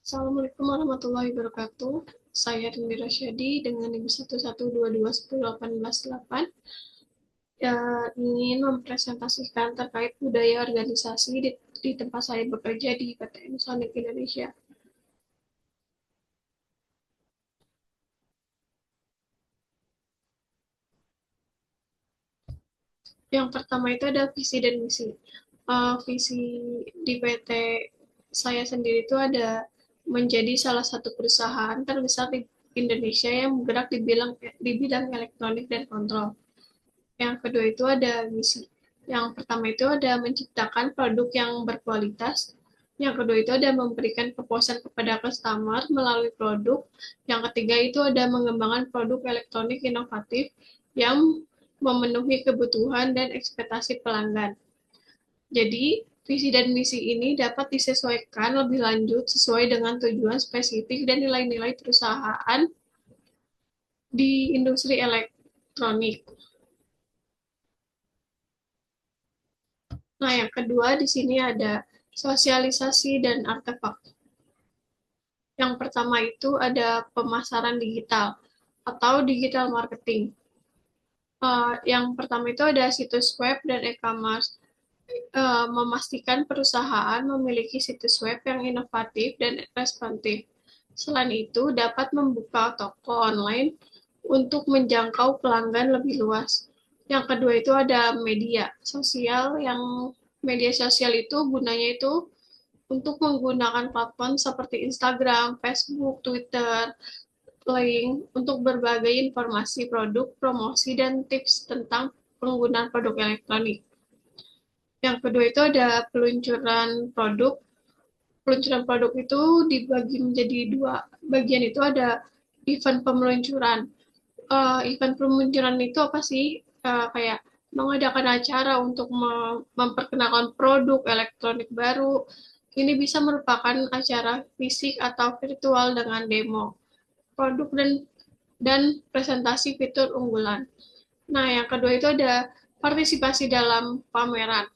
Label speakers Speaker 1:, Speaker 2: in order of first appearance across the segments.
Speaker 1: Assalamualaikum warahmatullahi wabarakatuh. Saya Rindy Rasyadi dengan NIM 112210188 ya, ingin mempresentasikan terkait budaya organisasi di tempat saya bekerja di PT Sonic Indonesia. Yang pertama itu ada visi dan misi. Visi di PT saya sendiri itu ada menjadi salah satu perusahaan terbesar di Indonesia yang bergerak di bidang elektronik dan kontrol. Yang kedua itu ada misi. Yang pertama itu ada menciptakan produk yang berkualitas. Yang kedua itu ada memberikan kepuasan kepada customer melalui produk. Yang ketiga itu ada mengembangkan produk elektronik inovatif yang memenuhi kebutuhan dan ekspektasi pelanggan. Jadi, visi dan misi ini dapat disesuaikan lebih lanjut sesuai dengan tujuan spesifik dan nilai-nilai perusahaan di industri elektronik. Nah, yang kedua di sini ada sosialisasi dan artefak. Yang pertama itu ada pemasaran digital atau digital marketing. Yang pertama itu ada situs web dan e-commerce. Memastikan perusahaan memiliki situs web yang inovatif dan responsif. Selain itu, dapat membuka toko online untuk menjangkau pelanggan lebih luas. Yang kedua itu ada media sosial. Media sosial itu gunanya itu untuk menggunakan platform seperti Instagram, Facebook, Twitter, Link untuk berbagai informasi produk, promosi, dan tips tentang penggunaan produk elektronik. Yang kedua itu ada peluncuran produk. Peluncuran produk itu dibagi menjadi dua bagian. Itu ada event pemeluncuran. Event peluncuran itu apa sih? Kayak mengadakan acara untuk memperkenalkan produk elektronik baru. Ini bisa merupakan acara fisik atau virtual dengan demo produk dan presentasi fitur unggulan. Nah, yang kedua itu ada partisipasi dalam pameran.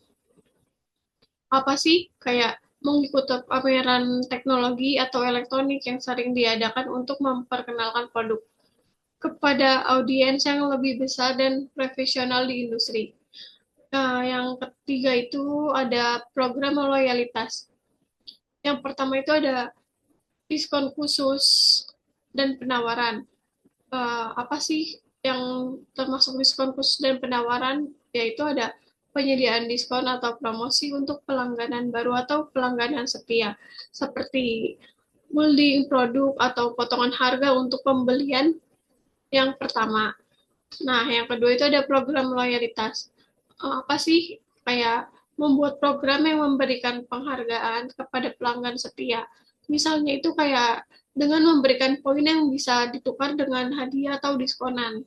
Speaker 1: Apa sih kayak mengikuti pameran teknologi atau elektronik yang sering diadakan untuk memperkenalkan produk kepada audiens yang lebih besar dan profesional di industri. Nah, yang ketiga itu ada program loyalitas. Yang pertama itu ada diskon khusus dan penawaran. Apa sih yang termasuk diskon khusus dan penawaran? Yaitu ada penyediaan diskon atau promosi untuk pelangganan baru atau pelangganan setia, seperti building produk atau potongan harga untuk pembelian yang pertama. Nah, yang kedua itu ada program loyalitas. Apa sih kayak membuat program yang memberikan penghargaan kepada pelanggan setia. Misalnya itu kayak dengan memberikan poin yang bisa ditukar dengan hadiah atau diskonan.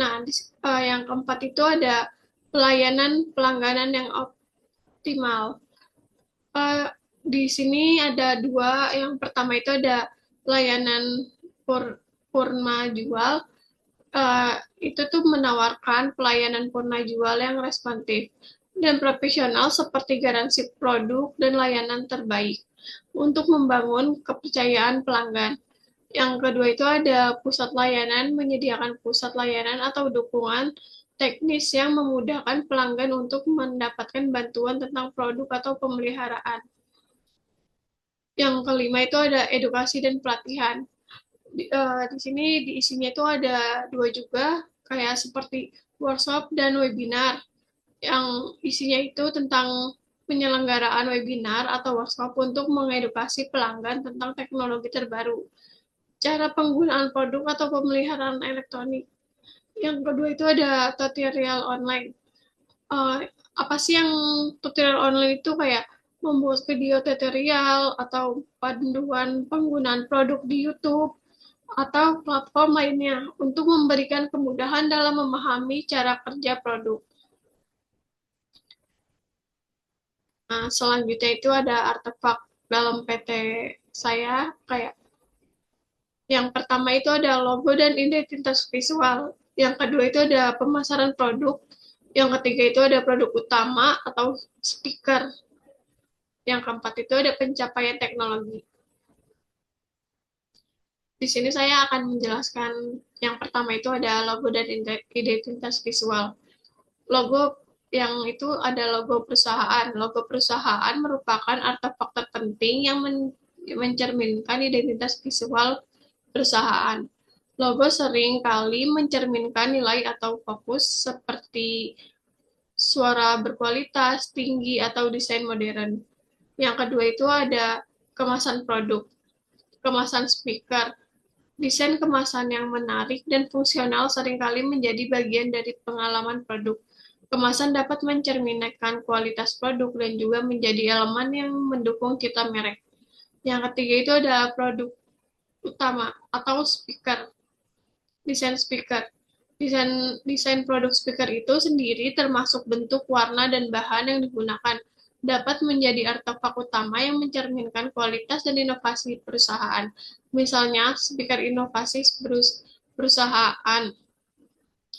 Speaker 1: Nah, yang keempat itu ada pelayanan pelangganan yang optimal. Eh, di sini ada dua. Yang pertama itu ada pelayanan purna jual. Eh, itu tuh menawarkan pelayanan purna jual yang responsif dan profesional seperti garansi produk dan layanan terbaik untuk membangun kepercayaan pelanggan. Yang kedua itu ada pusat layanan, menyediakan pusat layanan atau dukungan teknis yang memudahkan pelanggan untuk mendapatkan bantuan tentang produk atau pemeliharaan. Yang kelima itu ada edukasi dan pelatihan. Di sini diisinya itu ada dua juga, kayak seperti workshop dan webinar. Yang isinya itu tentang penyelenggaraan webinar atau workshop untuk mengedukasi pelanggan tentang teknologi terbaru, cara penggunaan produk atau pemeliharaan elektronik. Yang kedua itu ada tutorial online. uh, Apa sih yang tutorial online itu kayak membuat video tutorial atau panduan penggunaan produk di YouTube atau platform lainnya untuk memberikan kemudahan dalam memahami cara kerja produk. Nah, selanjutnya itu ada artefak dalam PT saya, kayak yang pertama itu ada logo dan identitas visual. Yang kedua itu ada pemasaran produk. Yang ketiga itu ada produk utama atau speaker. Yang keempat itu ada pencapaian teknologi. Di sini saya akan menjelaskan yang pertama itu ada logo dan identitas visual. Logo yang itu ada logo perusahaan. Logo perusahaan merupakan artefak terpenting yang mencerminkan identitas visual perusahaan. Logo sering kali mencerminkan nilai atau fokus seperti suara berkualitas, tinggi, atau desain modern. Yang kedua itu ada kemasan produk, kemasan speaker. Desain kemasan yang menarik dan fungsional seringkali menjadi bagian dari pengalaman produk. Kemasan dapat mencerminkan kualitas produk dan juga menjadi elemen yang mendukung citra merek. Yang ketiga itu ada produk utama atau speaker, desain speaker. Desain produk speaker itu sendiri termasuk bentuk, warna, dan bahan yang digunakan dapat menjadi artefak utama yang mencerminkan kualitas dan inovasi perusahaan. Misalnya, speaker inovasi perusahaan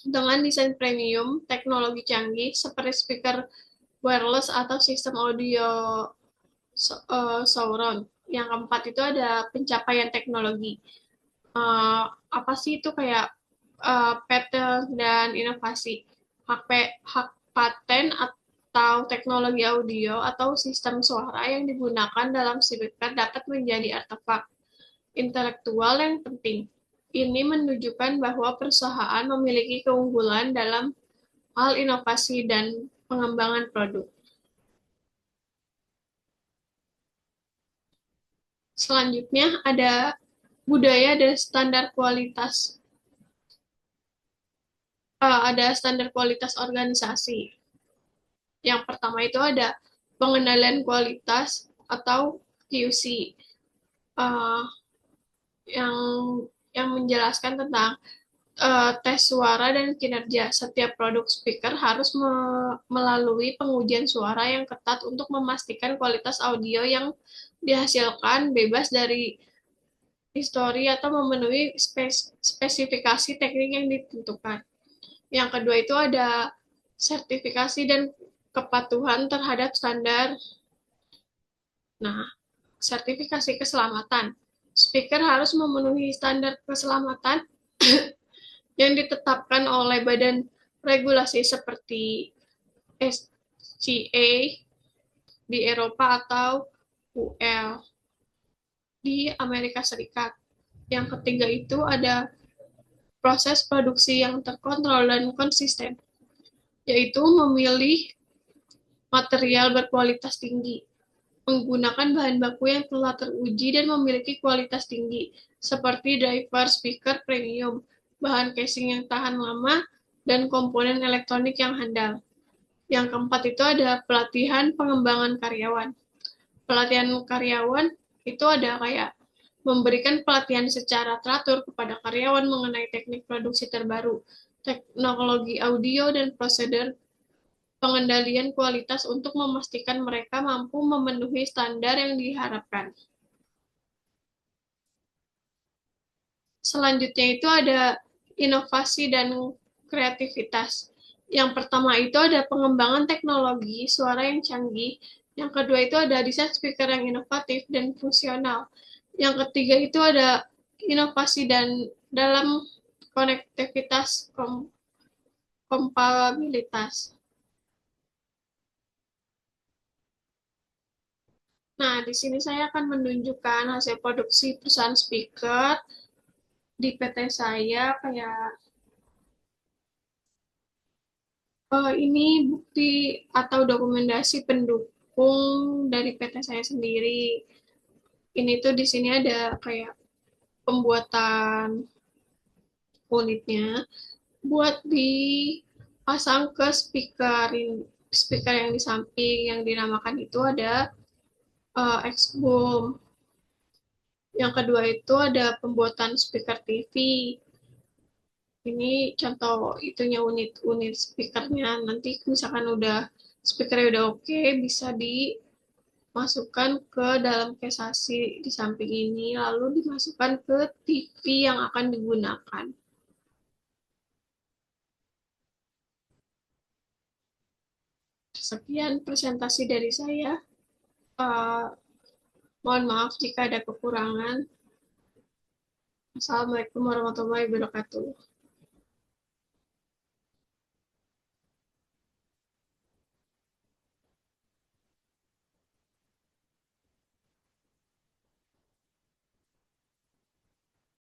Speaker 1: dengan desain premium, teknologi canggih seperti speaker wireless atau sistem audio surround. Yang keempat itu ada pencapaian teknologi. Apa sih itu kayak patent dan inovasi, hak paten atau teknologi audio atau sistem suara yang digunakan dalam speaker dapat menjadi artefak intelektual yang penting. Ini menunjukkan bahwa perusahaan memiliki keunggulan dalam hal inovasi dan pengembangan produk. Selanjutnya ada budaya dan standar kualitas. Ada standar kualitas organisasi. Yang pertama itu ada pengendalian kualitas atau QC, uh, yang menjelaskan tentang tes suara dan kinerja. Setiap produk speaker harus melalui pengujian suara yang ketat untuk memastikan kualitas audio yang dihasilkan bebas dari histori atau memenuhi spesifikasi teknik yang ditentukan. Yang kedua itu ada sertifikasi dan kepatuhan terhadap standar. Nah, sertifikasi keselamatan. Speaker harus memenuhi standar keselamatan yang ditetapkan oleh badan regulasi seperti SCA di Eropa atau UL di Amerika Serikat. Yang ketiga itu ada proses produksi yang terkontrol dan konsisten, yaitu memilih material berkualitas tinggi, menggunakan bahan baku yang telah teruji dan memiliki kualitas tinggi, seperti driver speaker premium, bahan casing yang tahan lama, dan komponen elektronik yang handal. Yang keempat itu ada pelatihan pengembangan karyawan. Pelatihan karyawan itu ada kayak memberikan pelatihan secara teratur kepada karyawan mengenai teknik produksi terbaru, teknologi audio, dan prosedur pengendalian kualitas untuk memastikan mereka mampu memenuhi standar yang diharapkan. Selanjutnya itu ada inovasi dan kreativitas. Yang pertama itu ada pengembangan teknologi suara yang canggih. Yang kedua itu ada desain speaker yang inovatif dan fungsional. Yang ketiga itu ada inovasi dan dalam konektivitas kompatibilitas. Nah, di sini saya akan menunjukkan hasil produksi perusahaan speaker di PT saya kayak ini bukti atau dokumentasi pendukung dari PT saya sendiri. Ini tuh di sini ada kayak pembuatan unitnya buat dipasang ke speaker yang di samping yang dinamakan itu ada X-Boom. Yang kedua itu ada pembuatan speaker TV. Ini contoh itunya unit-unit speakernya. Nanti misalkan udah speakernya udah oke, bisa dimasukkan ke dalam casasi di samping ini, lalu dimasukkan ke TV yang akan digunakan. Sekian presentasi dari saya. Uh, Mohon maaf jika ada kekurangan. Assalamualaikum warahmatullahi wabarakatuh.